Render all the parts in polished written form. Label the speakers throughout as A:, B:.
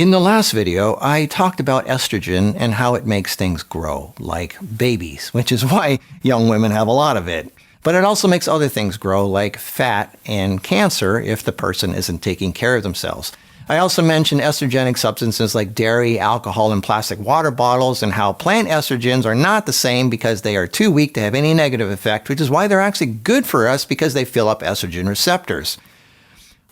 A: In the last video, I talked about estrogen and how it makes things grow, like babies, which is why young women have a lot of it. But it also makes other things grow, like fat and cancer, if the person isn't taking care of themselves. I also mentioned estrogenic substances like dairy, alcohol, and plastic water bottles, and how plant estrogens are not the same because they are too weak to have any negative effect, which is why they're actually good for us because they fill up estrogen receptors.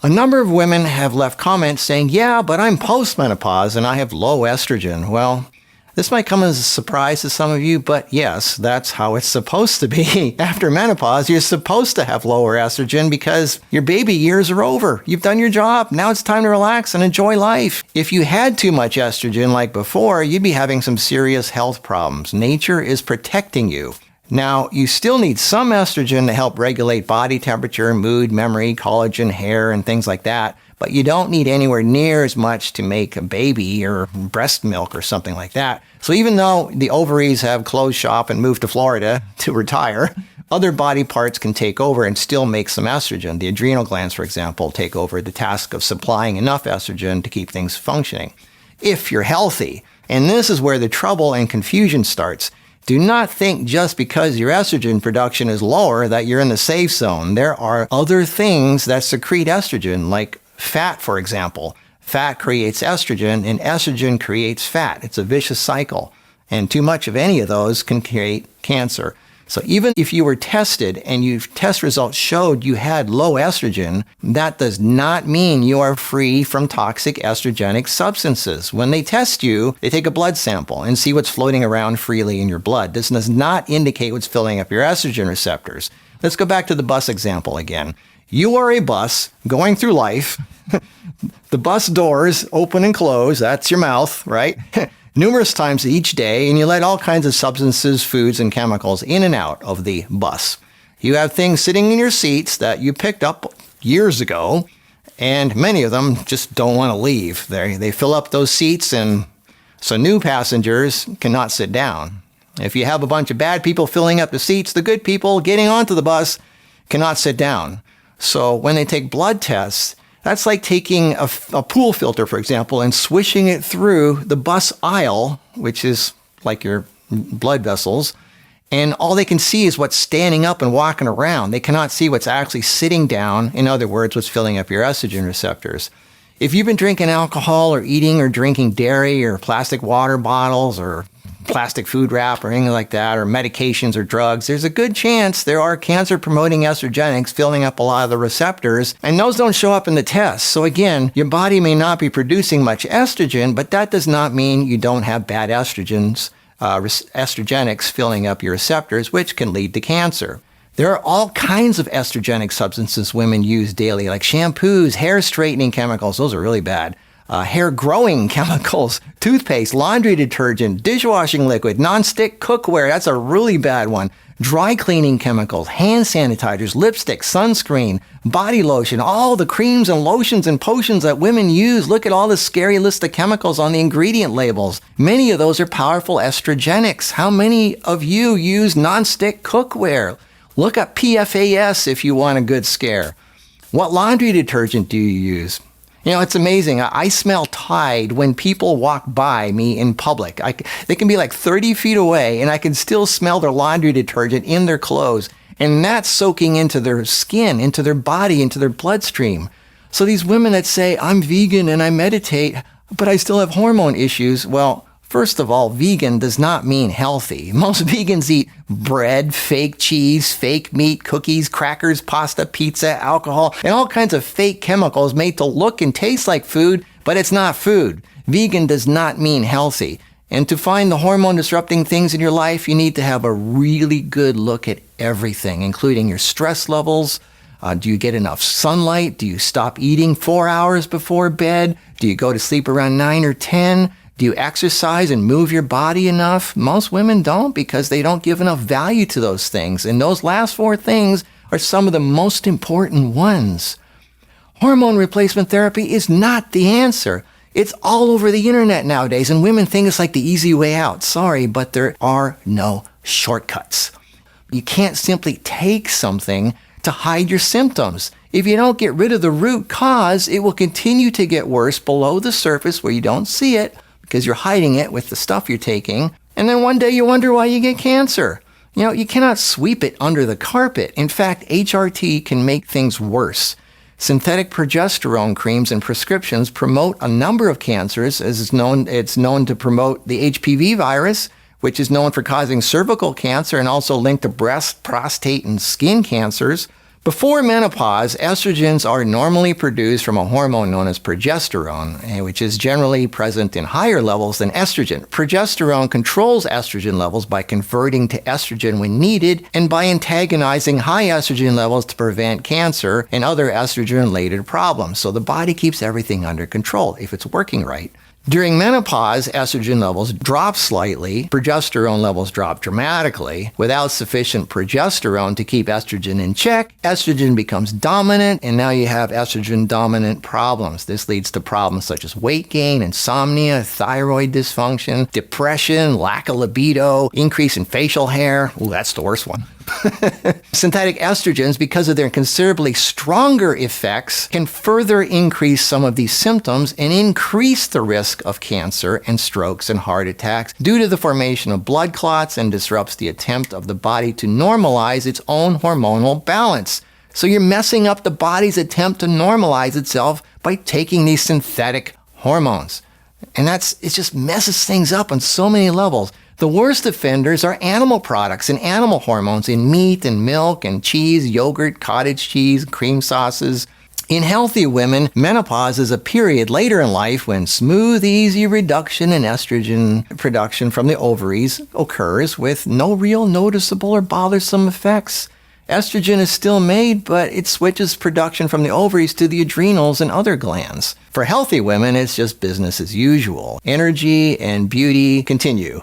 A: A number of women have left comments saying, yeah, but I'm postmenopause and I have low estrogen. Well, this might come as a surprise to some of you, but yes, that's how it's supposed to be. After menopause, you're supposed to have lower estrogen because your baby years are over. You've done your job. Now it's time to relax and enjoy life. If you had too much estrogen like before, you'd be having some serious health problems. Nature is protecting you. Now, you still need some estrogen to help regulate body temperature, mood, memory, collagen, hair, and things like that. But you don't need anywhere near as much to make a baby or breast milk or something like that. So even though the ovaries have closed shop and moved to Florida to retire, other body parts can take over and still make some estrogen. The adrenal glands, for example, take over the task of supplying enough estrogen to keep things functioning. If you're healthy, and this is where the trouble and confusion starts, do not think just because your estrogen production is lower that you're in the safe zone. There are other things that secrete estrogen, like fat, for example. Fat creates estrogen, and estrogen creates fat. It's a vicious cycle. And too much of any of those can create cancer. So even if you were tested and your test results showed you had low estrogen, that does not mean you are free from toxic estrogenic substances. When they test you, they take a blood sample and see what's floating around freely in your blood. This does not indicate what's filling up your estrogen receptors. Let's go back to the bus example again. You are a bus going through life. The bus doors open and close. That's your mouth, right? Numerous times each day, and you let all kinds of substances, foods, and chemicals in and out of the bus. You have things sitting in your seats that you picked up years ago, and many of them just don't want to leave. They fill up those seats, and so new passengers cannot sit down. If you have a bunch of bad people filling up the seats, the good people getting onto the bus cannot sit down. So when they take blood tests, that's like taking a pool filter, for example, and swishing it through the bus aisle, which is like your blood vessels, and all they can see is what's standing up and walking around. They cannot see what's actually sitting down, in other words, what's filling up your estrogen receptors. If you've been drinking alcohol or eating or drinking dairy or plastic water bottles or plastic food wrap or anything like that, or medications or drugs, there's a good chance there are cancer-promoting estrogenics filling up a lot of the receptors, and those don't show up in the test. So again, your body may not be producing much estrogen, but that does not mean you don't have bad estrogenics filling up your receptors, which can lead to cancer. There are all kinds of estrogenic substances women use daily, like shampoos, hair straightening chemicals. Those are really bad. Hair growing chemicals, toothpaste, laundry detergent, dishwashing liquid, non-stick cookware. That's a really bad one. Dry cleaning chemicals, hand sanitizers, lipstick, sunscreen, body lotion, all the creams and lotions and potions that women use. Look at all the scary list of chemicals on the ingredient labels. Many of those are powerful estrogenics. How many of you use non-stick cookware? Look up PFAS if you want a good scare. What laundry detergent do you use? You know, it's amazing. I smell Tide when people walk by me in public. They can be like 30 feet away, and I can still smell their laundry detergent in their clothes. And that's soaking into their skin, into their body, into their bloodstream. So these women that say, I'm vegan and I meditate, but I still have hormone issues, well, first of all, vegan does not mean healthy. Most vegans eat bread, fake cheese, fake meat, cookies, crackers, pasta, pizza, alcohol, and all kinds of fake chemicals made to look and taste like food, but it's not food. Vegan does not mean healthy. And to find the hormone disrupting things in your life, you need to have a really good look at everything, including your stress levels. Do you get enough sunlight? Do you stop eating 4 hours before bed? Do you go to sleep around 9 or 10? Do you exercise and move your body enough? Most women don't because they don't give enough value to those things. And those last 4 things are some of the most important ones. Hormone replacement therapy is not the answer. It's all over the internet nowadays, and women think it's like the easy way out. Sorry, but there are no shortcuts. You can't simply take something to to hide your symptoms. If you don't get rid of the root cause, it will continue to get worse below the surface where you don't see it because you're hiding it with the stuff you're taking. And then one day you wonder why you get cancer. You cannot sweep it under the carpet. In fact, HRT can make things worse. Synthetic progesterone creams and prescriptions promote a number of cancers, as it's known to promote the HPV virus, which is known for causing cervical cancer and also linked to breast, prostate, and skin cancers. Before menopause, estrogens are normally produced from a hormone known as progesterone, which is generally present in higher levels than estrogen. Progesterone controls estrogen levels by converting to estrogen when needed and by antagonizing high estrogen levels to prevent cancer and other estrogen-related problems. So the body keeps everything under control if it's working right. During menopause, estrogen levels drop slightly, progesterone levels drop dramatically. Without sufficient progesterone to keep estrogen in check, estrogen becomes dominant, and now you have estrogen-dominant problems. This leads to problems such as weight gain, insomnia, thyroid dysfunction, depression, lack of libido, increase in facial hair. Ooh, that's the worst one. Synthetic estrogens, because of their considerably stronger effects, can further increase some of these symptoms and increase the risk of cancer and strokes and heart attacks due to the formation of blood clots and disrupts the attempt of the body to normalize its own hormonal balance. So you're messing up the body's attempt to normalize itself by taking these synthetic hormones. And it just messes things up on so many levels. The worst offenders are animal products and animal hormones in meat and milk and cheese, yogurt, cottage cheese, cream sauces. In healthy women, menopause is a period later in life when smooth, easy reduction in estrogen production from the ovaries occurs with no real noticeable or bothersome effects. Estrogen is still made, but it switches production from the ovaries to the adrenals and other glands. For healthy women, it's just business as usual. Energy and beauty continue.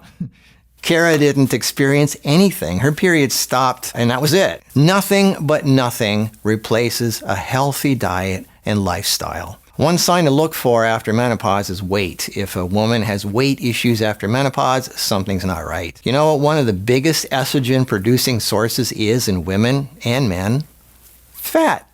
A: Kara didn't experience anything. Her period stopped, and that was it. Nothing but nothing replaces a healthy diet and lifestyle. One sign to look for after menopause is weight. If a woman has weight issues after menopause, something's not right. You know what one of the biggest estrogen-producing sources is in women and men? Fat.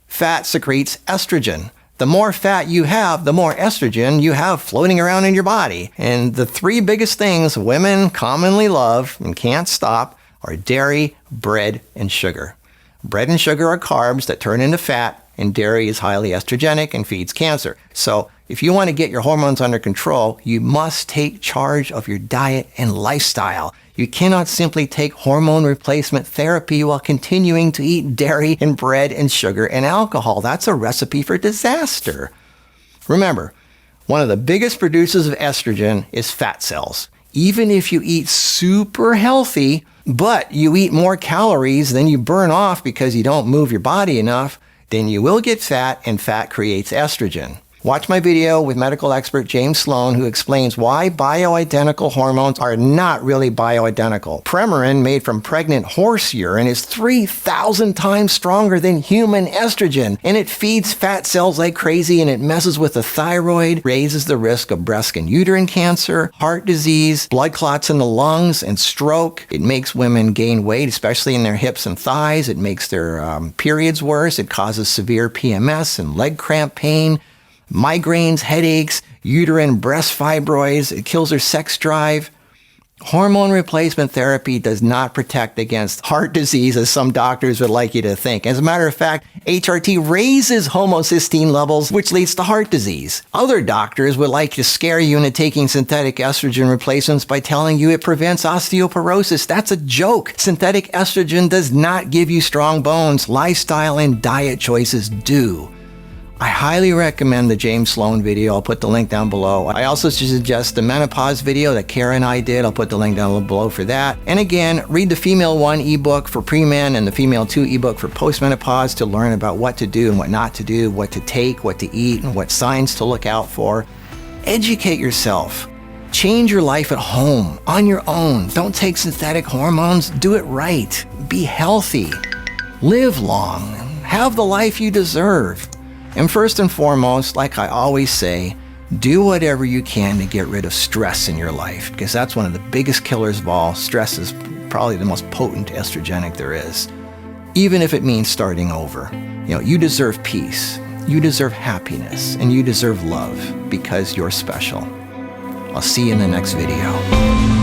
A: Fat secretes estrogen. The more fat you have, the more estrogen you have floating around in your body. And the three biggest things women commonly love and can't stop are dairy, bread, and sugar. Bread and sugar are carbs that turn into fat, and dairy is highly estrogenic and feeds cancer. So if you want to get your hormones under control, you must take charge of your diet and lifestyle. You cannot simply take hormone replacement therapy while continuing to eat dairy and bread and sugar and alcohol. That's a recipe for disaster. Remember, one of the biggest producers of estrogen is fat cells. Even if you eat super healthy, but you eat more calories than you burn off because you don't move your body enough, then you will get fat, and fat creates estrogen. Watch my video with medical expert James Sloan, who explains why bioidentical hormones are not really bioidentical. Premarin made from pregnant horse urine is 3,000 times stronger than human estrogen, and it feeds fat cells like crazy, and it messes with the thyroid, raises the risk of breast and uterine cancer, heart disease, blood clots in the lungs, and stroke. It makes women gain weight, especially in their hips and thighs. It makes their periods worse. It causes severe PMS and leg cramp pain, migraines, headaches, uterine breast fibroids. It kills their sex drive. Hormone replacement therapy does not protect against heart disease, as some doctors would like you to think. As a matter of fact, HRT raises homocysteine levels, which leads to heart disease. Other doctors would like to scare you into taking synthetic estrogen replacements by telling you it prevents osteoporosis. That's a joke. Synthetic estrogen does not give you strong bones. Lifestyle and diet choices do. I highly recommend the James Sloan video. I'll put the link down below. I also suggest the menopause video that Kara and I did. I'll put the link down below for that. And again, read the Female 1 ebook for pre-men and the Female 2 ebook for postmenopause to learn about what to do and what not to do, what to take, what to eat, and what signs to look out for. Educate yourself. Change your life at home, on your own. Don't take synthetic hormones. Do it right. Be healthy. Live long. Have the life you deserve. And first and foremost, like I always say, do whatever you can to get rid of stress in your life, because that's one of the biggest killers of all. Stress is probably the most potent estrogenic there is. even if it means starting over. You deserve peace, you deserve happiness, and you deserve love because you're special. I'll see you in the next video.